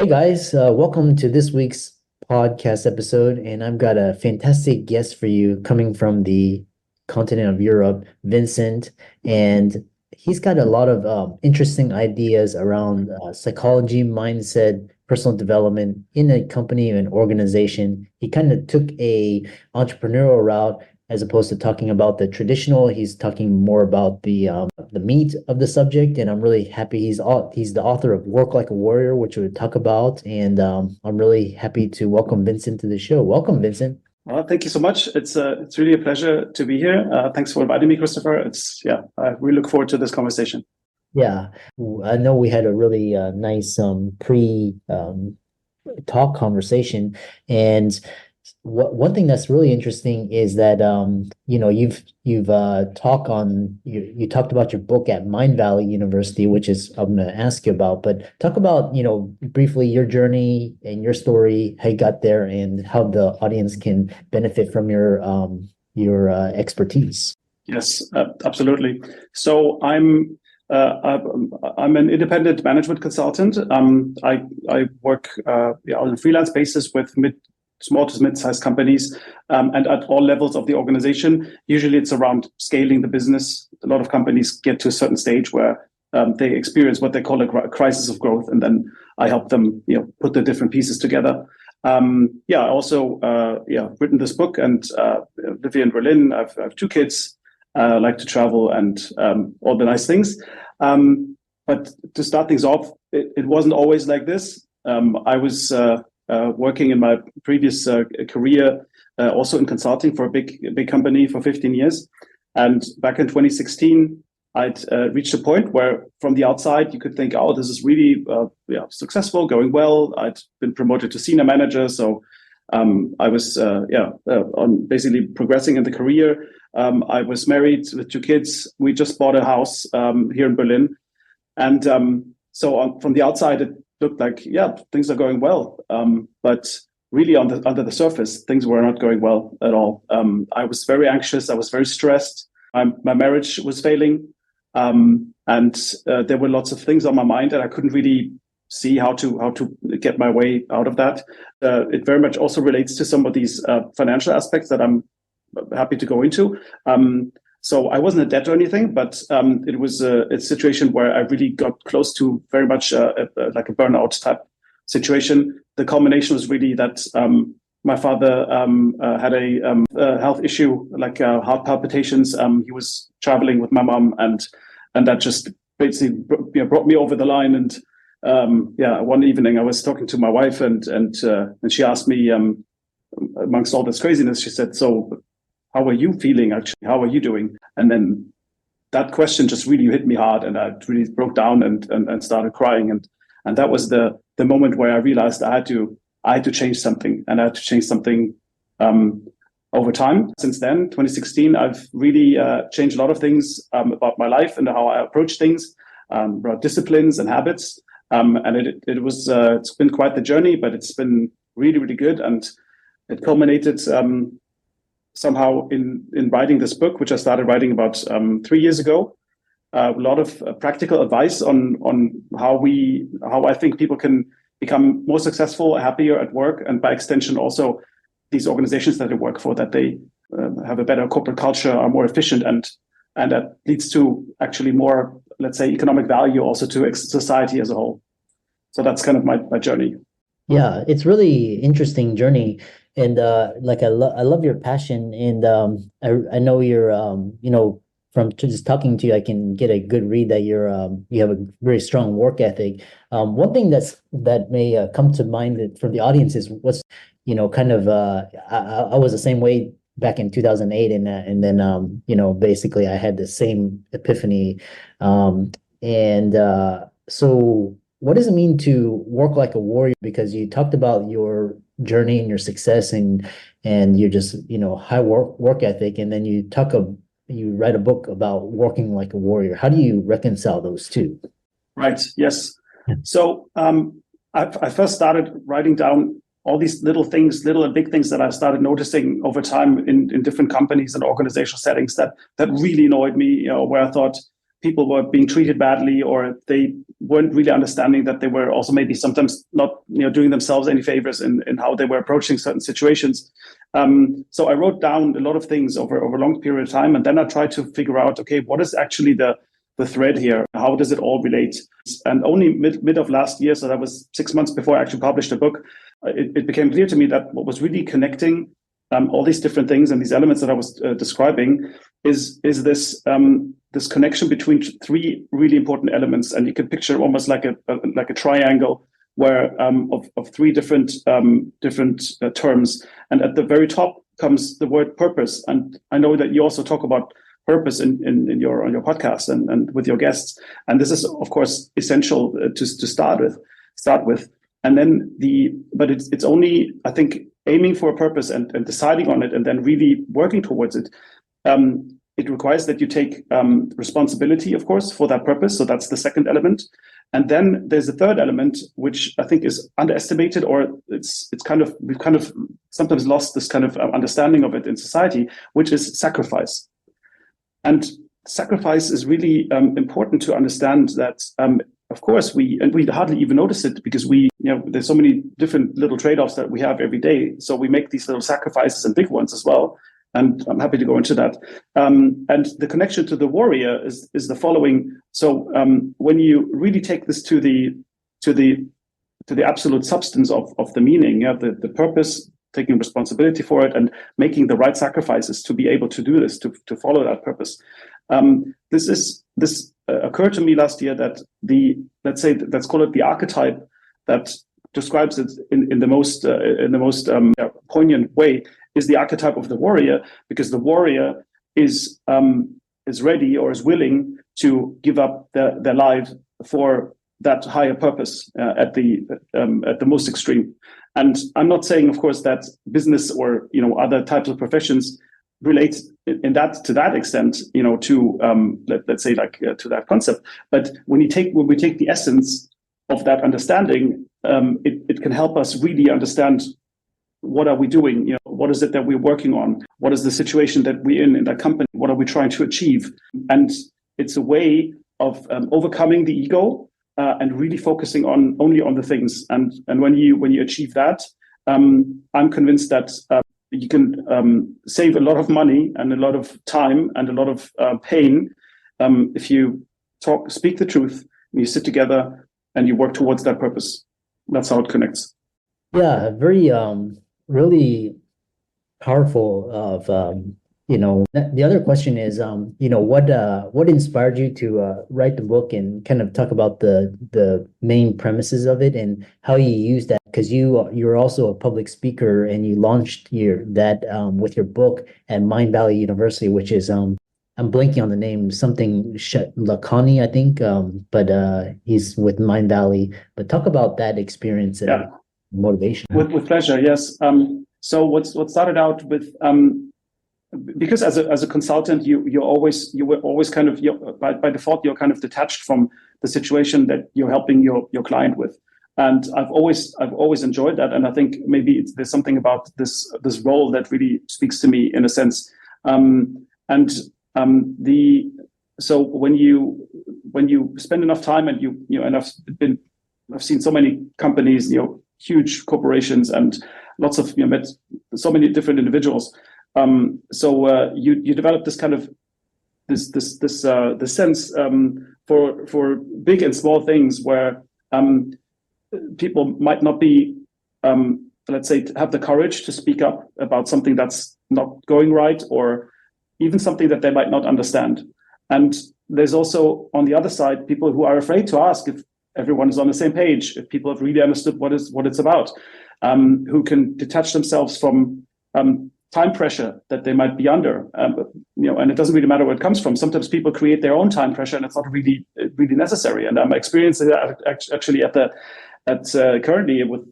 Hey guys, welcome to this week's podcast episode. And I've got a fantastic guest for you coming from the continent of Europe, Vincent. And he's got a lot of interesting ideas around psychology, mindset, personal development in a company or an organization. He kind of took a entrepreneurial route as opposed to talking about the traditional. He's talking more about the meat of the subject, and I'm really happy he's the author of Work Like a Warrior, which we'll talk about. And I'm really happy to welcome Vincent to the show. Welcome, Vincent. Well, thank you so much. It's really a pleasure to be here. Thanks for inviting me, Christopher. I really look forward to this conversation. Yeah, I know we had a really nice pre talk conversation, and one thing that's really interesting is that you talked about your book at Mind Valley University, which is I'm going to ask you about, but talk about briefly your journey and your story, how you got there, and how the audience can benefit from your expertise. Yes, absolutely. So I'm an independent management consultant. I work on a freelance basis with small to mid-sized companies, and at all levels of the organization. Usually it's around scaling the business. A lot of companies get to a certain stage where they experience what they call a crisis of growth, and then I help them put the different pieces together. I also written this book and live here in Berlin. I have two kids, like to travel and all the nice things. But to start things off, it wasn't always like this. I was working in my previous career, also in consulting for a big company for 15 years. And back in 2016, I'd reached a point where from the outside, you could think, oh, this is really successful, going well. I'd been promoted to senior manager. So I was on basically progressing in the career. I was married with two kids. We just bought a house here in Berlin. And from the outside, it looked like, things are going well. But really under the surface, things were not going well at all. I was very anxious. I was very stressed. My marriage was failing. And there were lots of things on my mind, and I couldn't really see how to get my way out of that. It very much also relates to some of these financial aspects that I'm happy to go into. So I wasn't in debt or anything, but it was a situation where I really got close to very much like a burnout type situation. The culmination was really that my father had a health issue, like heart palpitations. He was traveling with my mom, and that just basically brought me over the line. And one evening I was talking to my wife, and she asked me, amongst all this craziness, she said, "So, how are you feeling actually? How are you doing?" And then that question just really hit me hard, and I really broke down and started crying. And that was the moment where I realized I had to change something, and I had to change something over time. Since then, 2016, I've really changed a lot of things about my life and how I approach things, about disciplines and habits. And it's been quite the journey, but it's been really, really good. And it culminated somehow in writing this book, which I started writing about 3 years ago. A lot of practical advice on how I think people can become more successful, happier at work, and by extension also these organizations that they work for, that they have a better corporate culture, are more efficient, and that leads to actually more, let's say, economic value also to society as a whole. So that's kind of my journey. Yeah, it's really interesting journey, and like I love your passion, and I know you're from just talking to you, I can get a good read that you have a very strong work ethic. One thing that may come to mind for the audience is what's kind of I was the same way back in 2008, and then basically I had the same epiphany, and so. What does it mean to work like a warrior? Because you talked about your journey and your success and your just high work ethic, and then you write a book about working like a warrior. How do you reconcile those two? Right. Yes. So I first started writing down all these little things, little and big things that I started noticing over time in different companies and organizational settings that really annoyed me. Where I thought people were being treated badly, or they weren't really understanding that they were also maybe sometimes not doing themselves any favors in how they were approaching certain situations. So I wrote down a lot of things over a long period of time, and then I tried to figure out, okay, what is actually the thread here? How does it all relate? And only mid of last year, so that was 6 months before I actually published the book, it became clear to me that what was really connecting all these different things and these elements that I was describing is this connection between three really important elements. And you can picture almost like a triangle where of three different terms. And at the very top comes the word purpose. And I know that you also talk about purpose on your podcast and with your guests. And this is, of course, essential to start with. And then but it's only, I think, aiming for a purpose and deciding on it and then really working towards it. It requires that you take responsibility, of course, for that purpose. So that's the second element. And then there's a third element, which I think is underestimated, or we've kind of sometimes lost this kind of understanding of it in society, which is sacrifice. And sacrifice is really important to understand that, of course, we hardly even notice it because there's so many different little trade-offs that we have every day. So we make these little sacrifices and big ones as well. And I'm happy to go into that. And the connection to the warrior is the following. So when you really take this to the absolute substance of the meaning, the purpose, taking responsibility for it, and making the right sacrifices to be able to do this, to follow that purpose. This occurred to me last year that let's call it the archetype that describes it in the most poignant way is the archetype of the warrior, because the warrior is ready or is willing to give up their life for that higher purpose at the most extreme. And I'm not saying, of course, that business or other types of professions relate to that extent, to let's say to that concept. But when we take the essence of that understanding, it can help us really understand what are we doing, what is it that we're working on, what is the situation that we're in that company, what are we trying to achieve, and it's a way of overcoming the ego and really focusing only on the things. And when you achieve that, I'm convinced that you can save a lot of money and a lot of time and a lot of pain if you speak the truth, and you sit together and you work towards that purpose. That's how it connects. Yeah, very really powerful of the other question is what inspired you to write the book and kind of talk about the main premises of it and how you use that, because you're also a public speaker and you launched with your book at Mind Valley University, which is I'm blanking on the name, something Lakhani, I think, but he's with Mind Valley. But talk about that experience and motivation. With pleasure, yes. So what started out with because as a consultant, you were always kind of by default you're kind of detached from the situation that you're helping your client with, and I've always enjoyed that, and I think maybe there's something about this role that really speaks to me in a sense, so when you spend enough time and I've seen so many companies, huge corporations and lots of met so many different individuals. So you develop this kind of this sense for big and small things where people might not be let's say have the courage to speak up about something that's not going right, or even something that they might not understand. And there's also on the other side people who are afraid to ask if everyone is on the same page, if people have really understood what it's about, who can detach themselves from time pressure that they might be under, and it doesn't really matter where it comes from. Sometimes people create their own time pressure, and it's not really necessary. And I'm experiencing that actually currently with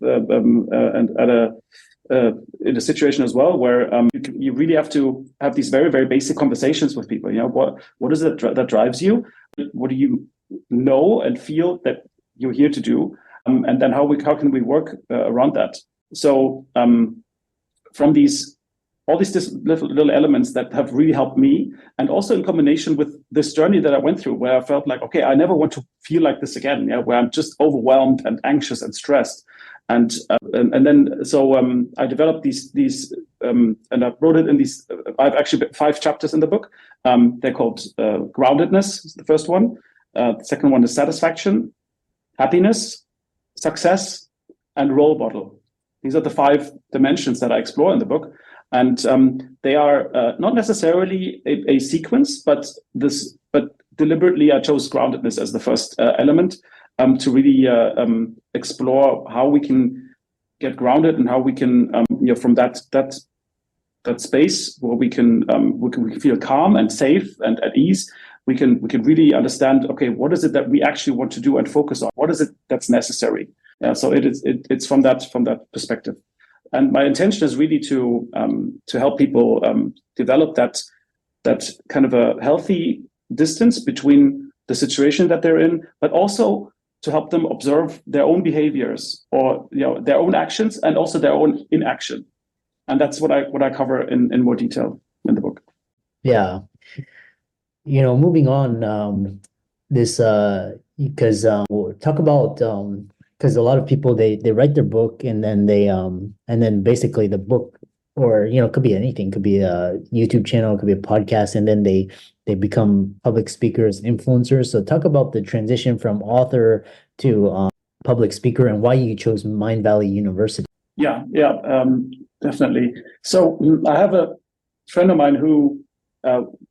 in a situation as well where you really have to have these very, very basic conversations with people. What is it that drives you? What do you know and feel that you're here to do? And then how can we work around that? So from these all these little elements that have really helped me, and also in combination with this journey that I went through, where I felt like, okay, I never want to feel like this again. Yeah, where I'm just overwhelmed and anxious and stressed, and then I developed these and I wrote it in these. I've actually 5 chapters in the book. They're called groundedness is the first one. The second one is satisfaction, happiness, success, and role model. These are the 5 dimensions that I explore in the book. And they are not necessarily a sequence, but deliberately I chose groundedness as the first element to really explore how we can get grounded and how we can, from that space where we can feel calm and safe and at ease. We can really understand, okay, what is it that we actually want to do and focus on? What is it that's necessary? Yeah, so it's from that perspective. And my intention is really to help people develop that kind of a healthy distance between the situation that they're in, but also to help them observe their own behaviors or their own actions and also their own inaction. And that's what I cover in more detail in the book. Yeah. Moving on, this because we'll talk about because a lot of people they write their book and then basically the book, or it could be anything, could be a YouTube channel, it could be a podcast, and then they become public speakers, influencers. So talk about the transition from author to public speaker and why you chose Mind Valley University. Yeah, definitely. So I have a friend of mine who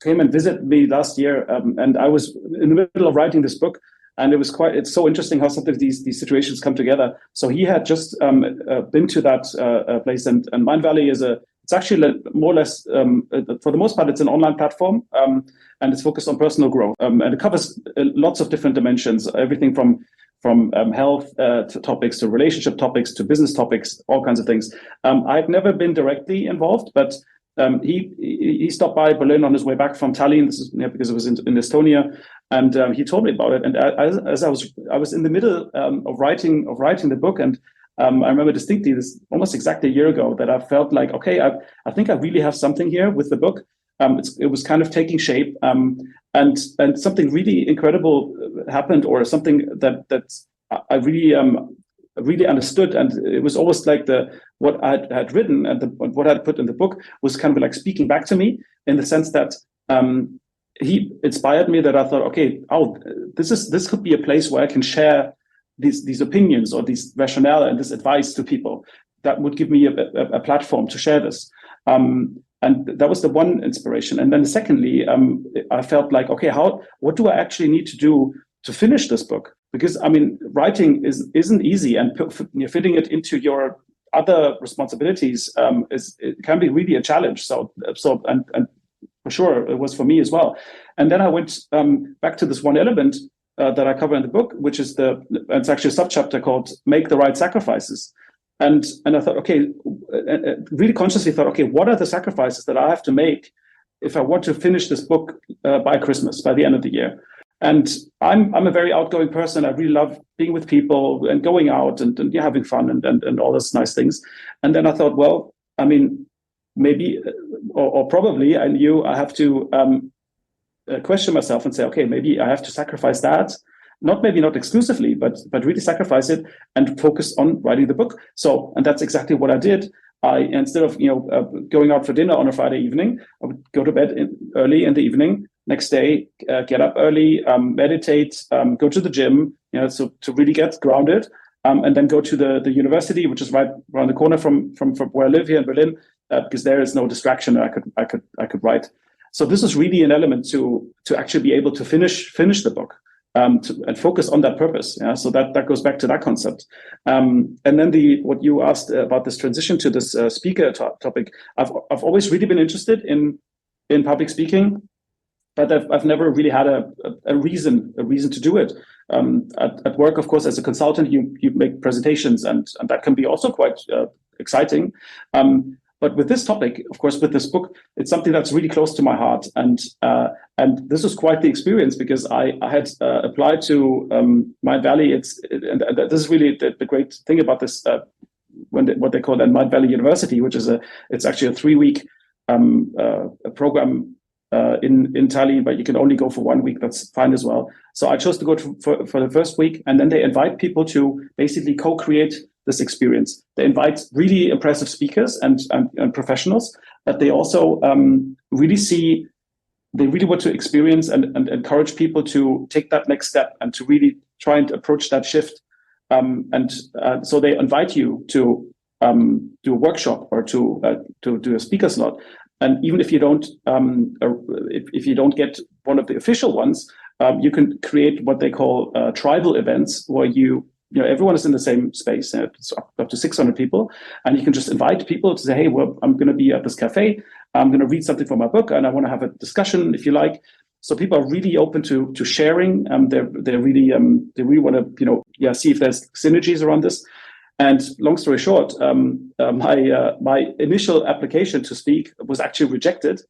came and visited me last year, and I was in the middle of writing this book. And it's so interesting how sometimes these situations come together. So he had just been to that place, and Mind Valley it's actually more or less, for the most part, it's an online platform, and it's focused on personal growth. And it covers lots of different dimensions, everything from health to topics, to relationship topics, to business topics, all kinds of things. I've never been directly involved, but he stopped by Berlin on his way back from Tallinn. This is because it was in Estonia, and he told me about it. And as I was in the middle of writing the book, and I remember distinctly this almost exactly a year ago that I felt like, okay, I think I really have something here with the book. It was kind of taking shape, and something really incredible happened, or something that I really understood, and it was almost like what I had written and what I'd put in the book was kind of like speaking back to me, in the sense that he inspired me, that I thought, okay, this could be a place where I can share these opinions or these rationale and this advice to people that would give me a platform to share this. And that was the one inspiration. And then secondly, I felt like, okay, what do I actually need to do to finish this book? Because writing isn't easy, and fitting it into your other responsibilities it can be really a challenge. So and for sure it was for me as well. And then I went back to this one element that I cover in the book, which is it's actually a subchapter called "Make the Right Sacrifices." And I thought, okay, really consciously thought, okay, what are the sacrifices that I have to make if I want to finish this book by Christmas, by the end of the year? And I'm a very outgoing person. I really love being with people and going out and having fun and all those nice things. And then I thought, well, maybe or probably I knew I have to question myself and say, okay, maybe I have to sacrifice that. Maybe not exclusively, but really sacrifice it and focus on writing the book. So, and that's exactly what I did. Instead of going out for dinner on a Friday evening, I would go to bed early in the evening. Next day, get up early, meditate, go to the gym, so to really get grounded, and then go to the university, which is right around the corner from where I live here in Berlin, because there is no distraction. I could write. So this is really an element to actually be able to finish the book. And focus on that purpose. Yeah, so that goes back to that concept. And then what you asked about this transition to this speaker topic, I've always really been interested in public speaking, but I've never really had a reason to do it. At work, of course, as a consultant, you make presentations, and that can be also quite exciting. But with this topic, of course, with this book, it's something that's really close to my heart. And this was quite the experience, because I had applied to Mind Valley. And this is really the great thing about this, what they call Mind Valley University, which is it's actually a 3-week a program in Tallinn, but you can only go for 1 week. That's fine as well. So I chose to go for the first week, and then they invite people to basically co-create this experience. They invite really impressive speakers and professionals, but they also they really want to experience and encourage people to take that next step and to really try and approach that shift. So they invite you to do a workshop or to do a speaker slot. And even if you don't, if you don't get one of the official ones, you can create what they call tribal events, where everyone is in the same space. It's up to 600 people, and you can just invite people to say, "Hey, well, I'm going to be at this cafe. I'm going to read something from my book, and I want to have a discussion if you like." So people are really open to sharing. They really want to see if there's synergies around this. And long story short, my initial application to speak was actually rejected,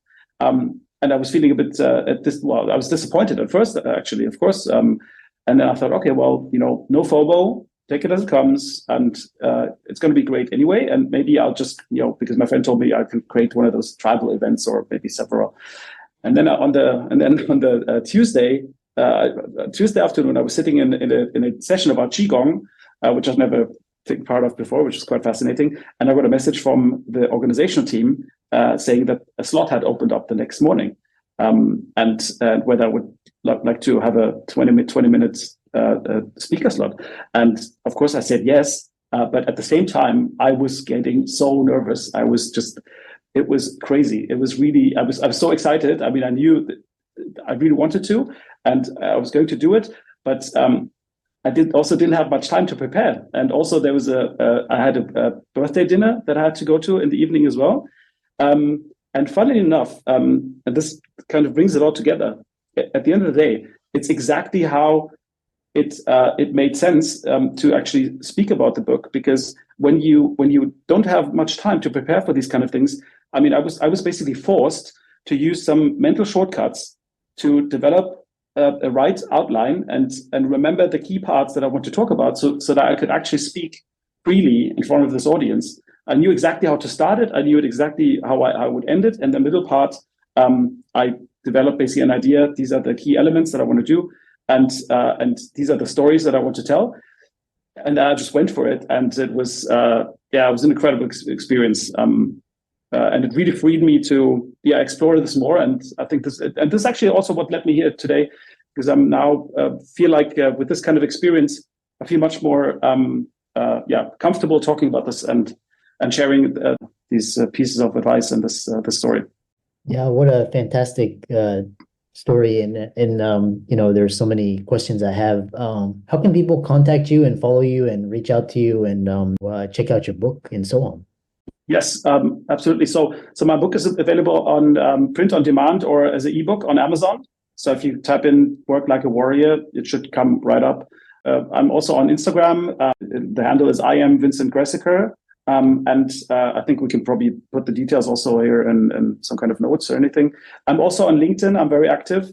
and I was feeling a bit I was disappointed at first, actually, of course. And then I thought, okay, well, no FOMO, take it as it comes, and it's going to be great anyway. And maybe I'll just, because my friend told me I could create one of those tribal events, or maybe several. And then on the Tuesday afternoon, I was sitting in a session about qigong, which I've never taken part of before, which is quite fascinating. And I got a message from the organizational team saying that a slot had opened up the next morning, and whether I would like to have a 20 minutes speaker slot. And of course I said yes, but at the same time I was getting so nervous. It was crazy. It was really, I was so excited. I mean, I knew that I really wanted to, and I was going to do it, but I didn't have much time to prepare. And also there was I had a birthday dinner that I had to go to in the evening as well. And funnily enough, and this kind of brings it all together, at the end of the day, it's exactly how it made sense to actually speak about the book, because when you don't have much time to prepare for these kind of things, I mean, I was basically forced to use some mental shortcuts to develop a right outline and remember the key parts that I want to talk about, so that I could actually speak freely in front of this audience. I knew exactly how to start it. I knew exactly how I would end it. And the middle part, I developed basically an idea. These are the key elements that I want to do, and these are the stories that I want to tell. And I just went for it, and it was it was an incredible experience. And it really freed me to explore this more. And I think this is actually also what led me here today, because I'm now feel like with this kind of experience, I feel much more comfortable talking about this and sharing these pieces of advice and this story. Yeah, what a fantastic story. And there's so many questions I have. How can people contact you and follow you and reach out to you and check out your book and so on? Yes, absolutely. So my book is available on print on demand or as an ebook on Amazon. So if you type in "Work Like a Warrior," it should come right up. I'm also on Instagram. The handle is I am Vincent Gressieker. And I think we can probably put the details also here in some kind of notes or anything. I'm also on LinkedIn. I'm very active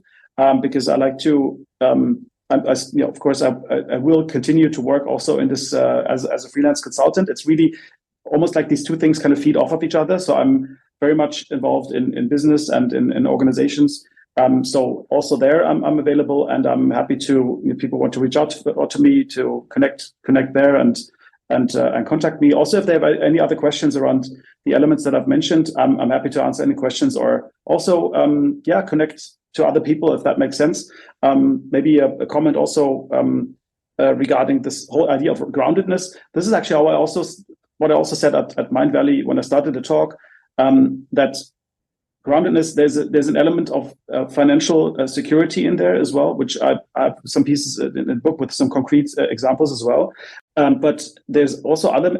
because I like to, of course, I will continue to work also in this as a freelance consultant. It's really almost like these two things kind of feed off of each other. So I'm very much involved in business and in organizations. So also there, I'm available, and I'm happy to, if people want to reach out to me, to connect there and contact me. Also, if they have any other questions around the elements that I've mentioned, I'm happy to answer any questions, or also connect to other people if that makes sense. Maybe a comment also regarding this whole idea of groundedness. This is actually what I also said at Mindvalley when I started the talk, that groundedness, there's an element of financial security in there as well, which I have some pieces in the book with some concrete examples as well. But there's also other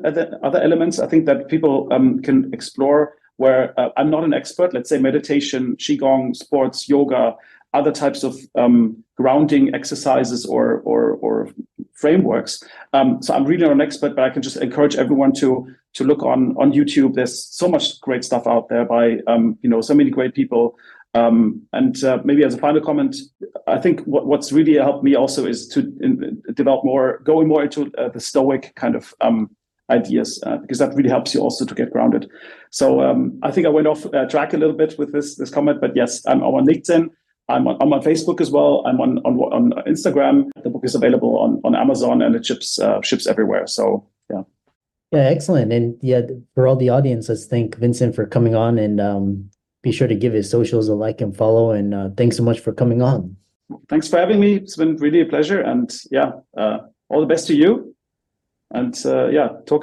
elements I think that people can explore where I'm not an expert. Let's say meditation, qigong, sports, yoga, other types of grounding exercises or frameworks. So I'm really not an expert, but I can just encourage everyone to look on YouTube. There's so much great stuff out there by so many great people. And maybe as a final comment, I think what's really helped me also is to develop going more into the Stoic kind of ideas, because that really helps you also to get grounded. So I think I went off track a little bit with this comment, but yes, I'm on LinkedIn. I'm on Facebook as well. I'm on Instagram. The book is available on Amazon, and it ships everywhere. So yeah. Yeah, excellent. And yeah, for all the audience, let's thank Vincent for coming on, and be sure to give his socials a like and follow. And thanks so much for coming on. Thanks for having me. It's been really a pleasure. And yeah, all the best to you. And yeah, talk soon.